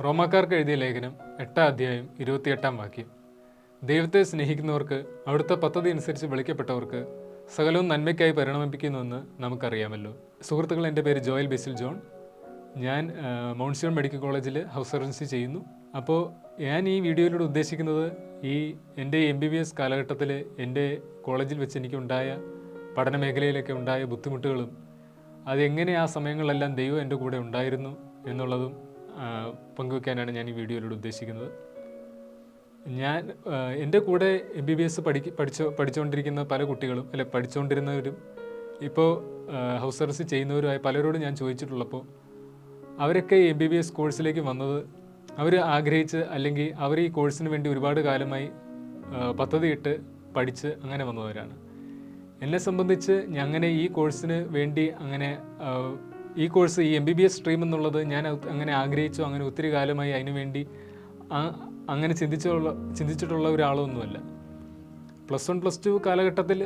റോമാക്കാർക്ക് എഴുതിയ ലേഖനം 8 അധ്യായം 28 വാക്യം. ദൈവത്തെ സ്നേഹിക്കുന്നവർക്ക് അവിടുത്തെ പദ്ധതി അനുസരിച്ച് വിളിക്കപ്പെട്ടവർക്ക് സകലവും നന്മയ്ക്കായി പരിണമിപ്പിക്കുന്നുവെന്ന് നമുക്കറിയാമല്ലോ. സുഹൃത്തുക്കൾ, എൻ്റെ പേര് ജോയൽ ബെസിൽ ജോൺ. ഞാൻ മൗണ്ട് സിയോൺ മെഡിക്കൽ കോളേജിൽ ഹൗസ് സർജൻസി ചെയ്യുന്നു. അപ്പോൾ ഞാൻ ഈ വീഡിയോയിലൂടെ ഉദ്ദേശിക്കുന്നത് എൻ്റെ MBBS കാലഘട്ടത്തിൽ എൻ്റെ കോളേജിൽ വെച്ച് എനിക്കുണ്ടായ പഠന മേഖലയിലൊക്കെ ഉണ്ടായ ബുദ്ധിമുട്ടുകളും അതെങ്ങനെ ആ സമയങ്ങളിലെല്ലാം ദൈവം എൻ്റെ കൂടെ ഉണ്ടായിരുന്നു എന്നുള്ളതും പങ്കുവയ്ക്കാനാണ് ഞാൻ ഈ വീഡിയോയിലൂടെ ഉദ്ദേശിക്കുന്നത്. ഞാൻ എൻ്റെ കൂടെ MBBS പഠിച്ചുകൊണ്ടിരിക്കുന്ന പല കുട്ടികളും പഠിച്ചുകൊണ്ടിരുന്നവരും ഇപ്പോൾ ഹൗസ് സർജൻസി ചെയ്യുന്നവരുമായ പലരോടും ഞാൻ ചോദിച്ചിട്ടുള്ളപ്പോൾ അവരൊക്കെ MBBS കോഴ്സിലേക്ക് വന്നത് അവർ ആഗ്രഹിച്ച് അല്ലെങ്കിൽ അവർ ഈ കോഴ്സിന് വേണ്ടി ഒരുപാട് കാലമായി പദ്ധതിയിട്ട് പഠിച്ച് അങ്ങനെ വന്നവരാണ്. എന്നെ സംബന്ധിച്ച് അങ്ങനെ ഈ കോഴ്സിന് വേണ്ടി ഈ കോഴ്സ് ഈ MBBS സ്ട്രീം എന്നുള്ളത് ഞാൻ അങ്ങനെ ആഗ്രഹിച്ചോ അങ്ങനെ ഒത്തിരി കാലമായി അതിനു വേണ്ടി അങ്ങനെ ചിന്തിച്ചിട്ടുള്ള ഒരാളൊന്നുമല്ല. +1 +2 കാലഘട്ടത്തിൽ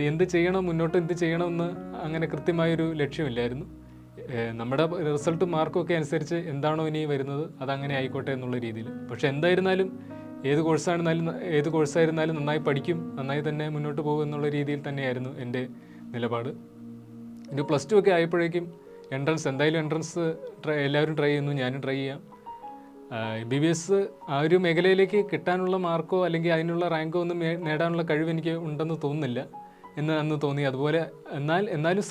എന്ത് ചെയ്യണം, മുന്നോട്ട് എന്ത് ചെയ്യണമെന്ന് അങ്ങനെ കൃത്യമായൊരു ലക്ഷ്യമില്ലായിരുന്നു. നമ്മുടെ റിസൾട്ട് മാർക്കൊക്കെ അനുസരിച്ച് എന്താണോ ഇനി വരുന്നത് അതങ്ങനെ ആയിക്കോട്ടെ എന്നുള്ള രീതിയിൽ. പക്ഷെ എന്തായിരുന്നാലും ഏത് കോഴ്സായിരുന്നാലും നന്നായി പഠിക്കും, നന്നായി തന്നെ മുന്നോട്ട് പോകും എന്നുള്ള രീതിയിൽ തന്നെയായിരുന്നു എൻ്റെ നിലപാട്. ഒരു +2 ഒക്കെ ആയപ്പോഴേക്കും എന്തായാലും എൻട്രൻസ് എല്ലാവരും ട്രൈ ചെയ്യുന്നു, ഞാനും ട്രൈ ചെയ്യാം. MBBS ആ ഒരു മേഖലയിലേക്ക് കിട്ടാനുള്ള മാർക്കോ അല്ലെങ്കിൽ അതിനുള്ള റാങ്കോ ഒന്നും നേടാനുള്ള കഴിവ് എനിക്ക് ഉണ്ടെന്ന് തോന്നുന്നില്ല എന്ന് അന്ന് തോന്നി. അതുപോലെ എന്നാലും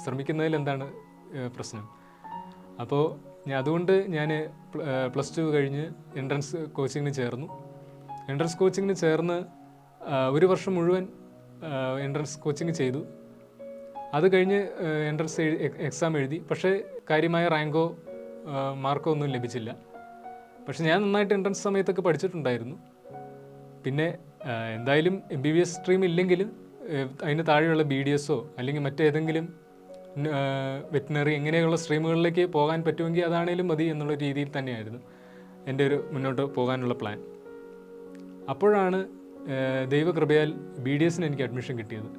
ശ്രമിക്കുന്നതിൽ എന്താണ് പ്രശ്നം. അപ്പോൾ അതുകൊണ്ട് ഞാൻ +2 കഴിഞ്ഞ് എൻട്രൻസ് കോച്ചിങ്ങിന് ചേർന്നു. എൻട്രൻസ് കോച്ചിങ്ങിന് ചേർന്ന് ഒരു വർഷം മുഴുവൻ എൻട്രൻസ് കോച്ചിങ് ചെയ്തു. അത് കഴിഞ്ഞ് എൻട്രൻസ് എക്സാം എഴുതി. പക്ഷേ കാര്യമായ റാങ്കോ മാർക്കോ ഒന്നും ലഭിച്ചില്ല. പക്ഷെ ഞാൻ നന്നായിട്ട് എൻട്രൻസ് സമയത്തൊക്കെ പഠിച്ചിട്ടുണ്ടായിരുന്നു. പിന്നെ എന്തായാലും MBBS സ്ട്രീം ഇല്ലെങ്കിലും അതിന് താഴെയുള്ള BDSO അല്ലെങ്കിൽ മറ്റേതെങ്കിലും വെറ്റിനറി ഇങ്ങനെയുള്ള സ്ട്രീമുകളിലേക്ക് പോകാൻ പറ്റുമെങ്കിൽ അതാണേലും മതി എന്നുള്ള രീതിയിൽ തന്നെയായിരുന്നു എൻ്റെ ഒരു മുന്നോട്ട് പോകാനുള്ള പ്ലാൻ. അപ്പോഴാണ് ദൈവകൃപയാൽ BDSന് എനിക്ക് അഡ്മിഷൻ കിട്ടിയത്.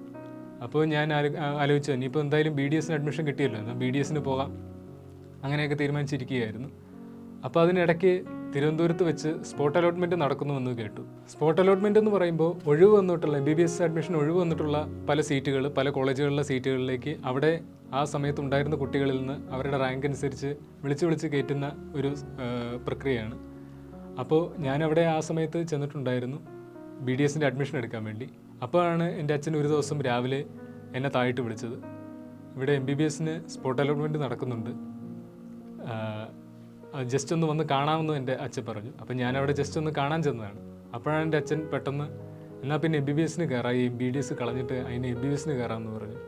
അപ്പോൾ ഞാൻ ആലോചിച്ചു, ഇനിയിപ്പോൾ എന്തായാലും BDSന് അഡ്മിഷൻ കിട്ടിയല്ലോ, എന്നാൽ BDSന് പോകാം, അങ്ങനെയൊക്കെ തീരുമാനിച്ചിരിക്കുകയായിരുന്നു. അപ്പോൾ അതിനിടയ്ക്ക് തിരുവനന്തപുരത്ത് വെച്ച് സ്പോട്ട് അലോട്ട്മെൻറ്റ് നടക്കുന്നുവെന്ന് കേട്ടു. സ്പോട്ട് അലോട്ട്മെൻറ്റ് എന്ന് പറയുമ്പോൾ ഒഴിവ് വന്നിട്ടുള്ള MBBS അഡ്മിഷൻ ഒഴിവ് വന്നിട്ടുള്ള പല കോളേജുകളിലെ സീറ്റുകളിലേക്ക് അവിടെ ആ സമയത്തുണ്ടായിരുന്ന കുട്ടികളിൽ നിന്ന് അവരുടെ റാങ്ക് അനുസരിച്ച് വിളിച്ച് കയറ്റുന്ന ഒരു പ്രക്രിയയാണ്. അപ്പോൾ ഞാനവിടെ ആ സമയത്ത് ചെന്നിട്ടുണ്ടായിരുന്നു BDSൻ്റെ അഡ്മിഷൻ എടുക്കാൻ വേണ്ടി. അപ്പോഴാണ് എൻ്റെ അച്ഛൻ ഒരു ദിവസം രാവിലെ എന്നെ താഴോട്ട് വിളിച്ചത്. ഇവിടെ MBBSന് സ്പോട്ട് അലോട്ട്മെൻറ്റ് നടക്കുന്നുണ്ട്, ജസ്റ്റ് ഒന്ന് വന്ന് കാണാമെന്ന് എൻ്റെ അച്ഛൻ പറഞ്ഞു. അപ്പം ഞാനവിടെ ജസ്റ്റ് ഒന്ന് കാണാൻ ചെന്നതാണ്. അപ്പോഴാണ് എൻ്റെ അച്ഛൻ പെട്ടെന്ന് എന്നാൽ പിന്നെ MBBSന് കയറാം, ഈ BDS കളഞ്ഞിട്ട് അതിന് MBBSന് കയറാമെന്ന് പറഞ്ഞു.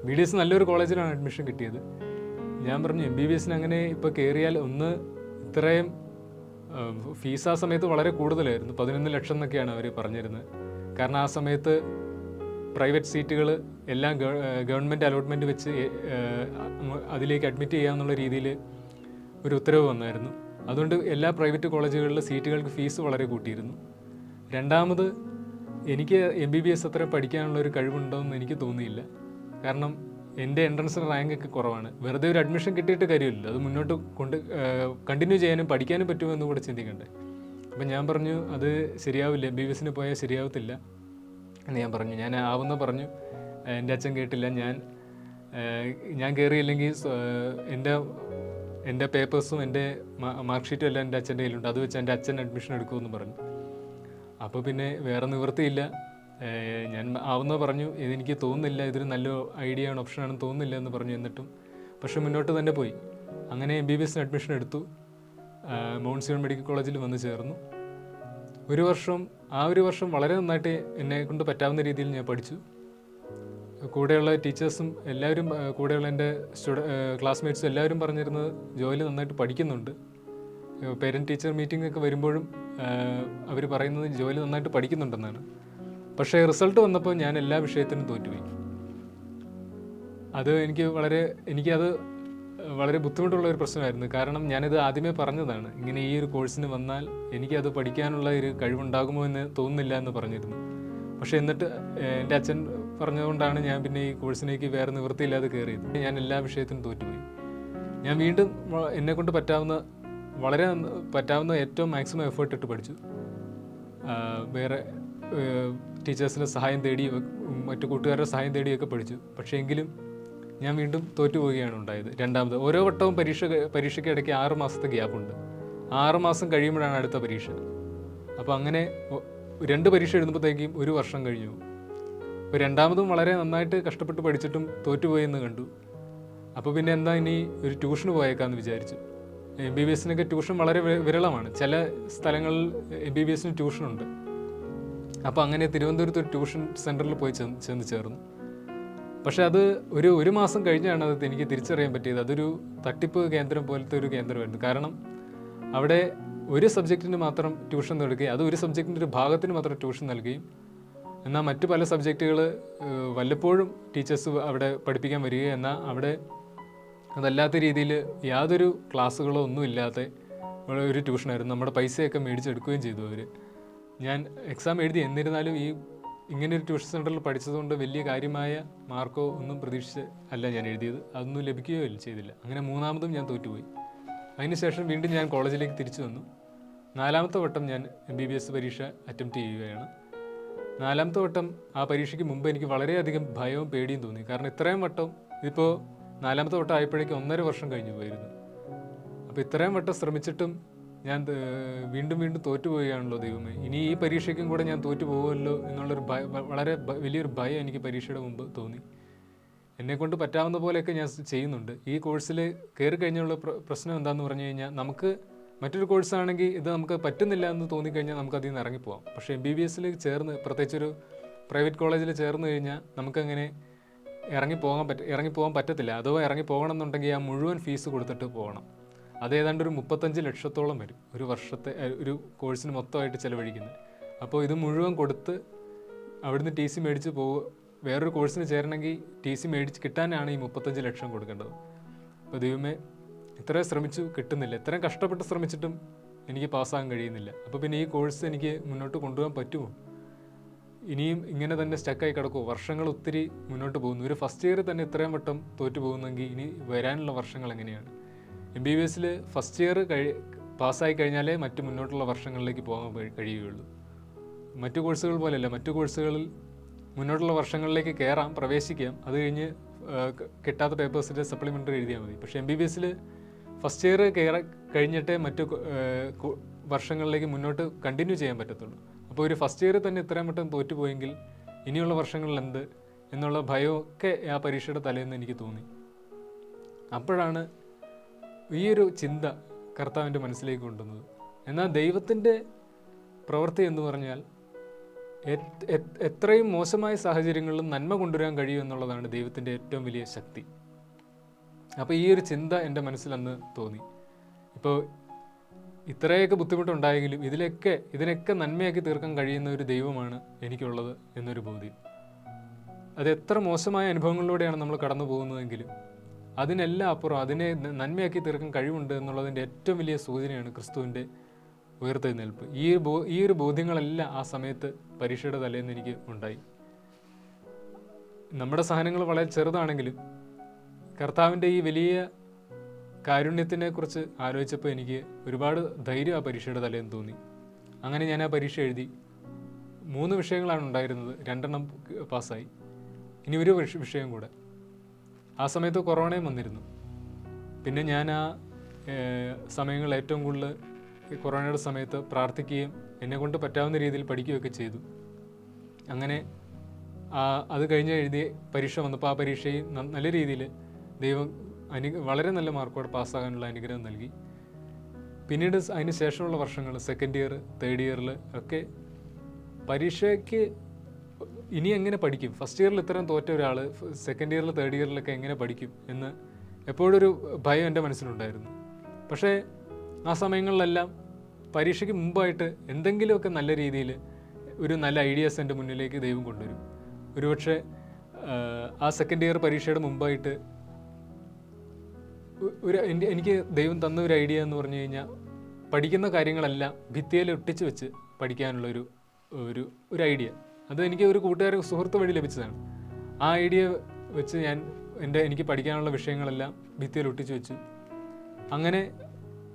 BDS നല്ലൊരു കോളേജിലാണ് അഡ്മിഷൻ കിട്ടിയത്. ഞാൻ പറഞ്ഞു MBBSന് അങ്ങനെ ഇപ്പോൾ കയറിയാൽ ഇത്രയും ഫീസ് ആ സമയത്ത് വളരെ കൂടുതലായിരുന്നു, 11 ലക്ഷം എന്നൊക്കെയാണ് അവർ പറഞ്ഞിരുന്നത്. കാരണം ആ സമയത്ത് പ്രൈവറ്റ് സീറ്റുകൾ എല്ലാം ഗവൺമെൻറ് അലോട്ട്മെൻറ്റ് വെച്ച് അതിലേക്ക് അഡ്മിറ്റ് ചെയ്യാമെന്നുള്ള രീതിയിൽ ഒരു ഉത്തരവ് വന്നായിരുന്നു. അതുകൊണ്ട് എല്ലാ പ്രൈവറ്റ് കോളേജുകളിലെ സീറ്റുകൾക്ക് ഫീസ് വളരെ കൂട്ടിയിരുന്നു. രണ്ടാമത് എനിക്ക് MBBS അത്ര പഠിക്കാനുള്ള ഒരു കഴിവുണ്ടോയെന്ന് എനിക്ക് തോന്നിയില്ല. കാരണം എൻ്റെ എൻട്രൻസ് റാങ്കൊക്കെ കുറവാണ്. വെറുതെ ഒരു അഡ്മിഷൻ കിട്ടിയിട്ട് കാര്യമില്ല, അത് മുന്നോട്ട് കണ്ടിന്യൂ ചെയ്യാനും പഠിക്കാനും പറ്റുമെന്ന് കൂടെ ചിന്തിക്കണ്ടേ. അപ്പം ഞാൻ പറഞ്ഞു അത് ശരിയാവില്ല, MBBSന് പോയാൽ ശരിയാവത്തില്ല എന്ന് ഞാൻ പറഞ്ഞു. ഞാൻ പറഞ്ഞു. എൻ്റെ അച്ഛൻ കേട്ടില്ല. ഞാൻ കയറിയില്ലെങ്കിൽ എൻ്റെ പേപ്പേഴ്സും എൻ്റെ മാർക്ക് ഷീറ്റും എല്ലാം എൻ്റെ അച്ഛൻ്റെ കയ്യിലുണ്ട്, അത് വെച്ച് എൻ്റെ അച്ഛൻ അഡ്മിഷൻ എടുക്കുമെന്ന് പറഞ്ഞു. അപ്പോൾ പിന്നെ വേറെ നിവൃത്തിയില്ല, ഞാൻ പറഞ്ഞു. ഇതെനിക്ക് തോന്നുന്നില്ല, ഇതൊരു നല്ല ഐഡിയ ആണ്, ഓപ്ഷനാണെന്ന് തോന്നുന്നില്ല എന്ന് പറഞ്ഞു. എന്നിട്ടും പക്ഷെ മുന്നോട്ട് തന്നെ പോയി. അങ്ങനെ MBBSന് അഡ്മിഷൻ എടുത്തു. മൗണ്ട് സിയോൺ മെഡിക്കൽ കോളേജിൽ വന്ന് ചേർന്നു. ഒരു വർഷം വളരെ നന്നായിട്ട് എന്നെ കൊണ്ട് പറ്റാവുന്ന രീതിയിൽ ഞാൻ പഠിച്ചു. കൂടെയുള്ള ടീച്ചേഴ്സും എല്ലാവരും, കൂടെയുള്ള എൻ്റെ ക്ലാസ്മേറ്റ്സും എല്ലാവരും പറഞ്ഞിരുന്നത് ജോലി നന്നായിട്ട് പഠിക്കുന്നുണ്ട്. പേരൻറ്റ് ടീച്ചർ മീറ്റിംഗ് ഒക്കെ വരുമ്പോഴും അവർ പറയുന്നത് ജോലി നന്നായിട്ട് പഠിക്കുന്നുണ്ടെന്നാണ്. പക്ഷേ റിസൾട്ട് വന്നപ്പോൾ ഞാൻ എല്ലാ വിഷയത്തിനും തോറ്റുപോയി. അത് എനിക്കത് വളരെ ബുദ്ധിമുട്ടുള്ള ഒരു പ്രശ്നമായിരുന്നു. കാരണം ഞാനിത് ആദ്യമേ പറഞ്ഞതാണ്, ഇങ്ങനെ ഈ ഒരു കോഴ്സിന് വന്നാൽ എനിക്കത് പഠിക്കാനുള്ള ഒരു കഴിവുണ്ടാകുമോ എന്ന് തോന്നുന്നില്ല എന്ന് പറഞ്ഞിരുന്നു. പക്ഷേ എന്നിട്ട് എൻ്റെ അച്ഛൻ പറഞ്ഞതുകൊണ്ടാണ് ഞാൻ പിന്നെ ഈ കോഴ്സിലേക്ക് വേറെ നിവൃത്തിയില്ലാതെ കയറിയത്. ഞാൻ എല്ലാ വിഷയത്തിനും തോറ്റുപോയി. ഞാൻ വീണ്ടും എന്നെക്കൊണ്ട് പറ്റാവുന്ന വളരെ പറ്റാവുന്ന ഏറ്റവും മാക്സിമം എഫേർട്ട് ഇട്ട് പഠിച്ചു. വേറെ ടീച്ചേഴ്സിൻ്റെ സഹായം തേടി മറ്റു കൂട്ടുകാരുടെ സഹായം തേടിയൊക്കെ പഠിച്ചു. പക്ഷേ എങ്കിലും ഞാൻ വീണ്ടും തോറ്റുപോവുകയാണ് ഉണ്ടായത്. രണ്ടാമത് ഓരോ വട്ടവും പരീക്ഷയ്ക്ക് ഇടയ്ക്ക് 6 മാസത്തെ ഗ്യാപ്പുണ്ട്. 6 മാസം കഴിയുമ്പോഴാണ് അടുത്ത പരീക്ഷ. അപ്പോൾ അങ്ങനെ 2 പരീക്ഷ എഴുതുമ്പോഴത്തേക്കും 1 വർഷം കഴിഞ്ഞു. അപ്പോൾ രണ്ടാമതും വളരെ നന്നായിട്ട് കഷ്ടപ്പെട്ട് പഠിച്ചിട്ടും തോറ്റുപോയെന്ന് കണ്ടു. അപ്പോൾ പിന്നെ എന്താ, ഇനി ഒരു ട്യൂഷന് പോയേക്കാമെന്ന് വിചാരിച്ചു. MBBS-നൊക്കെ ട്യൂഷൻ വളരെ വിരളമാണ്. ചില സ്ഥലങ്ങളിൽ MBBS-ന് ട്യൂഷനുണ്ട്. അപ്പോൾ അങ്ങനെ തിരുവനന്തപുരത്ത് ഒരു ട്യൂഷൻ സെൻറ്ററിൽ പോയി ചെന്ന് ചേർന്നു. പക്ഷെ അത് ഒരു മാസം കഴിഞ്ഞാണ് അത് എനിക്ക് തിരിച്ചറിയാൻ പറ്റിയത്. അതൊരു തട്ടിപ്പ് കേന്ദ്രം പോലത്തെ ഒരു കേന്ദ്രമായിരുന്നു. കാരണം അവിടെ ഒരു സബ്ജക്റ്റിന് മാത്രം ട്യൂഷൻ നൽകുകയും അത് ഒരു സബ്ജക്റ്റിൻ്റെ ഒരു ഭാഗത്തിന് മാത്രം ട്യൂഷൻ നൽകുകയും എന്നാൽ മറ്റു പല സബ്ജക്റ്റുകൾ വല്ലപ്പോഴും ടീച്ചേഴ്സ് അവിടെ പഠിപ്പിക്കാൻ വരികയും എന്നാൽ അവിടെ അതല്ലാത്ത രീതിയിൽ യാതൊരു ക്ലാസ്സുകളോ ഒന്നും ഇല്ലാത്ത ഒരു ട്യൂഷനായിരുന്നു. നമ്മുടെ പൈസയൊക്കെ മേടിച്ചെടുക്കുകയും ചെയ്തു അവർ. ഞാൻ എക്സാം എഴുതി, എന്നിരുന്നാലും ഇങ്ങനൊരു ട്യൂഷൻ സെൻറ്ററിൽ പഠിച്ചതുകൊണ്ട് വലിയ കാര്യമായ മാർക്കോ ഒന്നും പ്രതീക്ഷിച്ച് അല്ല ഞാൻ എഴുതിയത്. അതൊന്നും ലഭിക്കുകയോ ചെയ്തില്ല. അങ്ങനെ 3ാമതും ഞാൻ തോറ്റുപോയി. അതിനുശേഷം വീണ്ടും ഞാൻ കോളേജിലേക്ക് തിരിച്ചു വന്നു. 4ാമത്തെ വട്ടം ഞാൻ MBBS പരീക്ഷ അറ്റംപ്റ്റ് ചെയ്യുകയാണ്. 4ാമത്തെ വട്ടം ആ പരീക്ഷയ്ക്ക് മുമ്പ് എനിക്ക് വളരെയധികം ഭയവും പേടിയും തോന്നി. കാരണം ഇത്രയും വട്ടം, ഇതിപ്പോൾ 4ാമത്തെ വട്ടം ആയപ്പോഴേക്കും 1.5 വർഷം കഴിഞ്ഞു പോയിരുന്നു. അപ്പോൾ ഇത്രയും വട്ടം ശ്രമിച്ചിട്ടും ഞാൻ വീണ്ടും തോറ്റുപോവുകയാണല്ലോ ദൈവമേ, ഇനി ഈ പരീക്ഷയ്ക്കും കൂടെ ഞാൻ തോറ്റു പോകുമല്ലോ എന്നുള്ളൊരു വളരെ വലിയൊരു ഭയം എനിക്ക് പരീക്ഷയുടെ മുമ്പ് തോന്നി. എന്നെക്കൊണ്ട് പറ്റാവുന്ന പോലെയൊക്കെ ഞാൻ ചെയ്യുന്നുണ്ട്. ഈ കോഴ്സിൽ കയറി കഴിഞ്ഞുള്ള പ്രശ്നം എന്താണെന്ന് പറഞ്ഞു കഴിഞ്ഞാൽ, നമുക്ക് മറ്റൊരു കോഴ്സാണെങ്കിൽ ഇത് നമുക്ക് പറ്റുന്നില്ല എന്ന് തോന്നിക്കഴിഞ്ഞാൽ നമുക്ക് അതിൽ നിന്ന് ഇറങ്ങിപ്പോവാം. പക്ഷേ MBBS-ൽ ചേർന്ന്, പ്രത്യേകിച്ചൊരു പ്രൈവറ്റ് കോളേജിൽ ചേർന്ന് കഴിഞ്ഞാൽ നമുക്കങ്ങനെ ഇറങ്ങിപ്പോകാൻ പറ്റത്തില്ല. അഥവാ ഇറങ്ങിപ്പോകണം എന്നുണ്ടെങ്കിൽ ആ മുഴുവൻ ഫീസ് കൊടുത്തിട്ട് പോകണം. അത് ഏതാണ്ട് ഒരു 35 ലക്ഷത്തോളം വരും ഒരു വർഷത്തെ ഒരു കോഴ്സിന് മൊത്തമായിട്ട് ചിലവഴിക്കുന്നത്. അപ്പോൾ ഇത് മുഴുവൻ കൊടുത്ത് അവിടുന്ന് TC മേടിച്ച് വേറൊരു കോഴ്സിന് ചേരണമെങ്കിൽ TC മേടിച്ച് കിട്ടാനാണ് ഈ 35 ലക്ഷം കൊടുക്കേണ്ടത്. അപ്പോൾ ദൈവമേ, ഇത്രയും ശ്രമിച്ചു, കിട്ടുന്നില്ല. ഇത്രയും കഷ്ടപ്പെട്ട് ശ്രമിച്ചിട്ടും എനിക്ക് പാസ്സാകാൻ കഴിയുന്നില്ല. അപ്പോൾ പിന്നെ ഈ കോഴ്സ് എനിക്ക് മുന്നോട്ട് കൊണ്ടുപോകാൻ പറ്റുമോ? ഇനിയും ഇങ്ങനെ തന്നെ സ്റ്റക്കായി കിടക്കുമോ? വർഷങ്ങൾ ഒത്തിരി മുന്നോട്ട് പോകുന്നു. ഒരു ഫസ്റ്റ് ഇയർ തന്നെ ഇത്രയും വട്ടം തോറ്റു പോകുന്നെങ്കിൽ ഇനി വരാനുള്ള വർഷങ്ങൾ എങ്ങനെയാണ്? MBBS-ൽ ഫസ്റ്റ് ഇയർ പാസ്സായി കഴിഞ്ഞാലേ മറ്റു മുന്നോട്ടുള്ള വർഷങ്ങളിലേക്ക് പോകാൻ കഴിയുകയുള്ളൂ. മറ്റു കോഴ്സുകൾ പോലെയല്ല. മറ്റു കോഴ്സുകളിൽ മുന്നോട്ടുള്ള വർഷങ്ങളിലേക്ക് പ്രവേശിക്കാം. അത് കഴിഞ്ഞ് കിട്ടാത്ത പേപ്പേഴ്സിൻ്റെ സപ്ലിമെൻ്ററി എഴുതിയാൽ മതി. പക്ഷേ MBBS-ൽ ഫസ്റ്റ് ഇയർ കഴിഞ്ഞിട്ടേ മറ്റു വർഷങ്ങളിലേക്ക് മുന്നോട്ട് കണ്ടിന്യൂ ചെയ്യാൻ പറ്റത്തുള്ളൂ. അപ്പോൾ ഒരു ഫസ്റ്റ് ഇയർ തന്നെ ഇത്രയും വട്ടം തോറ്റുപോയെങ്കിൽ ഇനിയുള്ള വർഷങ്ങളിൽ എന്ത് എന്നുള്ള ഭയമൊക്കെ ആ പരീക്ഷയുടെ തലേന്ന് എനിക്ക് തോന്നി. അപ്പോഴാണ് ഈ ഒരു ചിന്ത കർത്താവിൻ്റെ മനസ്സിലേക്ക് കൊണ്ടുവന്നത്. എന്നാൽ ദൈവത്തിൻ്റെ പ്രവൃത്തി എന്ന് പറഞ്ഞാൽ എത്രയും മോശമായ സാഹചര്യങ്ങളിലും നന്മ കൊണ്ടുവരാൻ കഴിയും എന്നുള്ളതാണ് ദൈവത്തിൻ്റെ ഏറ്റവും വലിയ ശക്തി. അപ്പോൾ ഈ ഒരു ചിന്ത എൻ്റെ മനസ്സിൽ അന്ന് തോന്നി. ഇപ്പോൾ ഇത്രയൊക്കെ ബുദ്ധിമുട്ടുണ്ടായെങ്കിലും ഇതിനൊക്കെ നന്മയാക്കി തീർക്കാൻ കഴിയുന്ന ഒരു ദൈവമാണ് എനിക്കുള്ളത് എന്നൊരു ബോധ്യം. അത് എത്ര മോശമായ അനുഭവങ്ങളിലൂടെയാണ് നമ്മൾ കടന്നു പോകുന്നതെങ്കിലും അതിനെല്ലാം അപ്പുറം അതിനെ നന്മയാക്കി തീർക്കാൻ കഴിവുണ്ട് എന്നുള്ളതിൻ്റെ ഏറ്റവും വലിയ സൂചനയാണ് ക്രിസ്തുവിൻ്റെ ഉയർത്തെഴുന്നേൽപ്പ്. ഈ ഒരു ബോധ്യങ്ങളെല്ലാം ആ സമയത്ത് പരീക്ഷയുടെ തലേന്ന് എനിക്ക് ഉണ്ടായി. നമ്മുടെ സഹനങ്ങൾ വളരെ ചെറുതാണെങ്കിലും കർത്താവിൻ്റെ ഈ വലിയ കാരുണ്യത്തിനെ കുറിച്ച് ആലോചിച്ചപ്പോൾ എനിക്ക് ഒരുപാട് ധൈര്യം ആ പരീക്ഷയുടെ തലേന്ന് തോന്നി. അങ്ങനെ ഞാൻ ആ പരീക്ഷ എഴുതി. 3 വിഷയങ്ങളാണ് ഉണ്ടായിരുന്നത്. 2 പാസ്സായി. ഇനി ഒരു വിഷയം കൂടെ. ആ സമയത്ത് കൊറോണയും വന്നിരുന്നു. പിന്നെ ഞാൻ ആ സമയങ്ങളിൽ ഏറ്റവും കൂടുതൽ കൊറോണയുടെ സമയത്ത് പ്രാർത്ഥിക്കുകയും എന്നെക്കൊണ്ട് പറ്റാവുന്ന രീതിയിൽ പഠിക്കുകയൊക്കെ ചെയ്തു. അങ്ങനെ അത് കഴിഞ്ഞ് എഴുതിയ പരീക്ഷ വന്നപ്പോൾ ആ പരീക്ഷയിൽ നല്ല രീതിയിൽ ദൈവം വളരെ നല്ല മാർക്കോടെ പാസ്സാകാനുള്ള അനുഗ്രഹം നൽകി. പിന്നീട് അതിന് ശേഷമുള്ള വർഷങ്ങൾ, സെക്കൻഡ് ഇയർ, തേർഡ് ഇയറിൽ ഒക്കെ പരീക്ഷയ്ക്ക് ഇനി എങ്ങനെ പഠിക്കും, ഫസ്റ്റ് ഇയറിൽ ഇത്രയും തോറ്റ ഒരാൾ സെക്കൻഡ് ഇയറിൽ തേർഡ് ഇയറിലൊക്കെ എങ്ങനെ പഠിക്കും എന്ന് എപ്പോഴൊരു ഭയം എൻ്റെ മനസ്സിലുണ്ടായിരുന്നു. പക്ഷേ ആ സമയങ്ങളിലെല്ലാം പരീക്ഷയ്ക്ക് മുമ്പായിട്ട് എന്തെങ്കിലുമൊക്കെ നല്ല രീതിയിൽ ഒരു നല്ല ഐഡിയാസ് എൻ്റെ മുന്നിലേക്ക് ദൈവം കൊണ്ടുവരും. ഒരുപക്ഷെ ആ സെക്കൻഡ് ഇയർ പരീക്ഷയുടെ മുമ്പായിട്ട് എനിക്ക് ദൈവം തന്ന ഒരു ഐഡിയ എന്ന് പറഞ്ഞു കഴിഞ്ഞാൽ, പഠിക്കുന്ന കാര്യങ്ങളെല്ലാം ഭിത്തിയിൽ ഒട്ടിച്ച് വെച്ച് പഠിക്കാനുള്ള ഒരു ഐഡിയ. അത് എനിക്ക് ഒരു സുഹൃത്ത് വഴി ലഭിച്ചതാണ്. ആ ഐഡിയ വെച്ച് എനിക്ക് പഠിക്കാനുള്ള വിഷയങ്ങളെല്ലാം ഭിത്തിയിൽ ഒട്ടിച്ച് വെച്ചു. അങ്ങനെ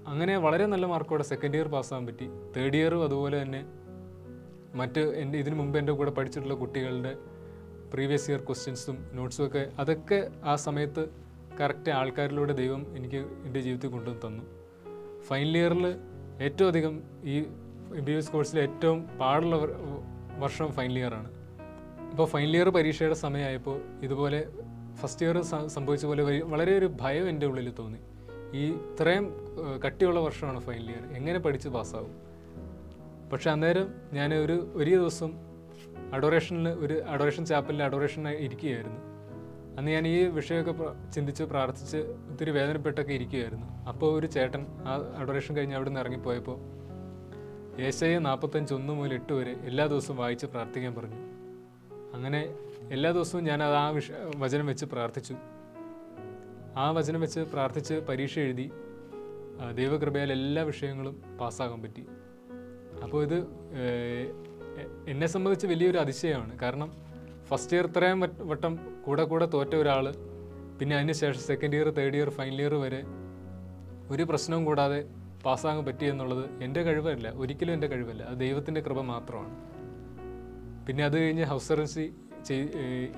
അങ്ങനെ വളരെ നല്ല മാർക്കോടെ സെക്കൻഡ് ഇയർ പാസ്സാകാൻ പറ്റി. തേർഡ് ഇയറും അതുപോലെ തന്നെ മറ്റ് ഇതിനു മുമ്പ് എൻ്റെ കൂടെ പഠിച്ചിട്ടുള്ള കുട്ടികളുടെ പ്രീവിയസ് ഇയർ ക്വസ്റ്റ്യൻസും നോട്ട്സും ഒക്കെ അതൊക്കെ ആ സമയത്ത് കറക്റ്റ് ആൾക്കാരിലൂടെ ദൈവം എനിക്ക് എൻ്റെ ജീവിതത്തിൽ കൊണ്ടുവന്ന് തന്നു. ഫൈനൽ ഇയറിൽ ഏറ്റവും അധികം ഈ MBBS കോഴ്സിൽ ഏറ്റവും പാടുള്ള വർഷം ഫൈനൽ ഇയറാണ്. ഇപ്പോൾ ഫൈനൽ ഇയർ പരീക്ഷയുടെ സമയമായപ്പോൾ ഇതുപോലെ ഫസ്റ്റ് ഇയർ സംഭവിച്ച പോലെ വളരെ ഒരു ഭയം എൻ്റെ ഉള്ളിൽ തോന്നി. ഈ ഇത്രയും കട്ടിയുള്ള വർഷമാണ് ഫൈനൽ ഇയർ, എങ്ങനെ പഠിച്ച് പാസ്സാവും? പക്ഷെ അന്നേരം ഞാൻ ഒരു ദിവസം അഡോറേഷൻ ചാപ്പലിൽ അഡോറേഷനായി ഇരിക്കുകയായിരുന്നു. അന്ന് ഞാൻ ഈ വിഷയമൊക്കെ ചിന്തിച്ച് പ്രാർത്ഥിച്ച് ഒത്തിരി വേദനപ്പെട്ടൊക്കെ ഇരിക്കുകയായിരുന്നു. അപ്പോൾ ഒരു ചേട്ടൻ ആ അഡോറേഷൻ കഴിഞ്ഞ് അവിടെ നിന്ന് ഇറങ്ങിപ്പോയപ്പോൾ യേശയ്യ 45:1 മുതൽ 8 വരെ എല്ലാ ദിവസവും വായിച്ച് പ്രാർത്ഥിക്കാൻ പറഞ്ഞു. അങ്ങനെ എല്ലാ ദിവസവും ഞാൻ ആ വചനം വെച്ച് പ്രാർത്ഥിച്ചു. ആ വചനം വെച്ച് പ്രാർത്ഥിച്ച് പരീക്ഷ എഴുതി. ദൈവകൃപയാൽ എല്ലാ വിഷയങ്ങളും പാസ്സാകാൻ പറ്റി. അപ്പോൾ ഇത് എന്നെ സംബന്ധിച്ച് വലിയൊരു അതിശയമാണ്. കാരണം ഫസ്റ്റ് ഇയർ ഇത്രയും വട്ടം കൂടെ തോറ്റ ഒരാൾ പിന്നെ അതിന് ശേഷം second year, third year, final year വരെ ഒരു പ്രശ്നവും കൂടാതെ പാസ്സാകാൻ പറ്റി എന്നുള്ളത് എൻ്റെ കഴിവല്ല, ഒരിക്കലും എൻ്റെ കഴിവല്ല, അത് ദൈവത്തിൻ്റെ കൃപ മാത്രമാണ്. പിന്നെ അത് കഴിഞ്ഞ് ഹൗസ് സർവൻസി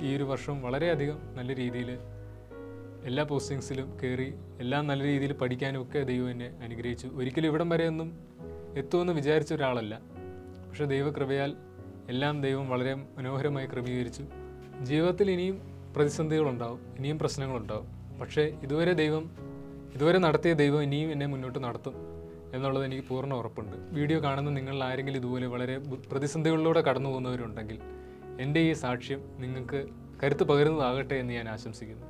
ഈ ഒരു വർഷം വളരെയധികം നല്ല രീതിയിൽ എല്ലാ പോസ്റ്റിങ്സിലും കയറി എല്ലാം നല്ല രീതിയിൽ പഠിക്കാനും ഒക്കെ ദൈവം എന്നെ അനുഗ്രഹിച്ചു. ഒരിക്കലും ഇവിടം വരെ ഒന്നും എത്തുമെന്ന് വിചാരിച്ച ഒരാളല്ല. പക്ഷേ ദൈവകൃപയാൽ എല്ലാം ദൈവം വളരെ മനോഹരമായി ക്രമീകരിച്ചു. ജീവിതത്തിൽ ഇനിയും പ്രതിസന്ധികളുണ്ടാവും, ഇനിയും പ്രശ്നങ്ങളുണ്ടാവും. പക്ഷേ ഇതുവരെ നടത്തിയ ദൈവം ഇനിയും എന്നെ മുന്നോട്ട് നടത്തും എന്നുള്ളത് എനിക്ക് പൂർണ്ണ ഉറപ്പുണ്ട്. വീഡിയോ കാണുന്ന നിങ്ങൾ ആരെങ്കിലും ഇതുപോലെ വളരെ പ്രതിസന്ധികളിലൂടെ കടന്നു പോകുന്നവരുണ്ടെങ്കിൽ എൻ്റെ ഈ സാക്ഷ്യം നിങ്ങൾക്ക് കരുത്ത് പകരുന്നതാകട്ടെ എന്ന് ഞാൻ ആശംസിക്കുന്നു.